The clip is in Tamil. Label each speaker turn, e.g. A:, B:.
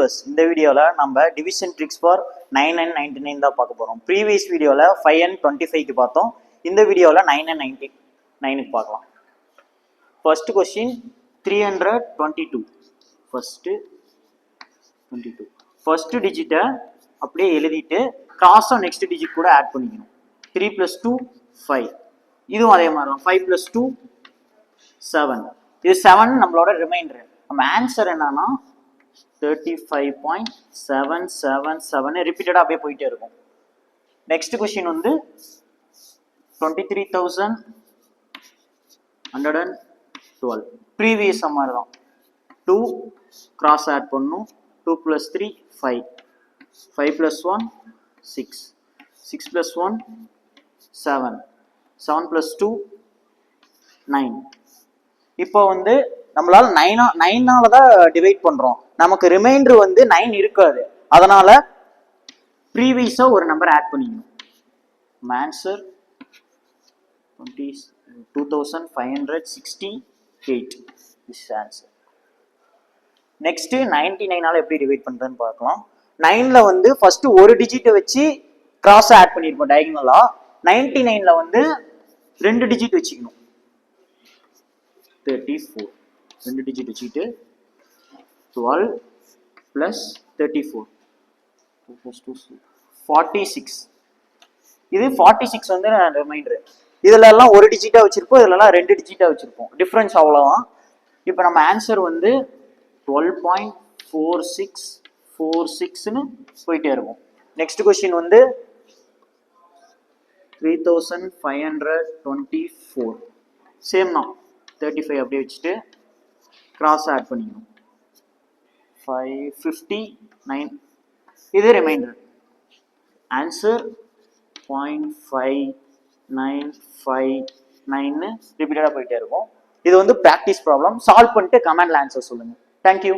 A: வியூவர்ஸ், இந்த வீடியோவில் நம்ம டிவிஷன் ட்ரிக்ஸ் ஃபார் 9 and 99 தான் பார்க்க போகிறோம். ப்ரீவியஸ் வீடியோவில் 5 and 25க்கு பார்த்தோம். இந்த வீடியோவில் 9 and 99க்கு பார்க்கலாம். First question 322. ஃபர்ஸ்ட் டிஜிட்டை அப்படியே எழுதிட்டு கிராஸாக நெக்ஸ்ட் டிஜிட் கூட ஆட் பண்ணிக்கணும். 3 + 2 5. இதுவும் அதே மாதிரி தான். 5 + 2 7. இது 7 நம்மளோட ரிமைண்டர். நம்ம ஆன்சர் என்னன்னா 35.777 ரிப்பீட்டடாக அப்படியே போயிட்டே இருக்கும். நெக்ஸ்ட் கொஸ்டின் வந்து 23,112. ப்ரீவியஸ் மாதிரி தான். 2 கிராஸ் ஆட் பண்ணும். 2 + 3 5. 5 + 1 6. 6 + 1 7. 7 + 2 9. இப்போ வந்து நம்மளால 9ஆல தான் டிவைட் பண்றோம். நமக்கு ரிமைண்டர் வந்து 9 இருக்காது. அதனால ப்ரீவியஸா ஒரு நம்பர் ஆட் பண்ணிக்கணும். Answer 2568 is answer. நெக்ஸ்ட் 99ஆல எப்படி டிவைட் பண்றதுன்னு பார்க்கலாம். 9ல வந்து ஃபர்ஸ்ட் ஒரு டிஜிட்டை வச்சு கிராஸ் ஆட் பண்ணிருப்போம் டயகனலா. 99ல வந்து 2 டிஜிட் வச்சுக்கணும். 34 2 டிஜிட் வச்சுக்கிட்டு 12 + 34 46. இது 46 வந்து ரிமைண்டர். இதுல எல்லாம் ஒரு டிஜிட்டா வச்சிருப்போம், இதுல எல்லாம் 2 டிஜிட்டா வச்சிருப்போம். டிஃபரன்ஸ் அவ்வளவுதான். இப்போ நம்ம ஆன்சர் வந்து 12.4646ன்னு போயிட்டே இருக்கும். நெக்ஸ்ட் கொஸ்டின் வந்து 3524. சேம் தான். 35 அப்படியே வச்சுட்டு கிராஸ் ஆட் பண்ணிக்கணும். 559. இது ரிமைண்டர். ஆன்சர் 0.5959 ரிப்பீட்டடாக போயிட்டே இருக்கும். இது வந்து ப்ராக்டிஸ் ப்ராப்ளம். சால்வ் பண்ணிட்டு கமெண்ட்ல ஆன்சர் சொல்லுங்க. தேங்க்யூ.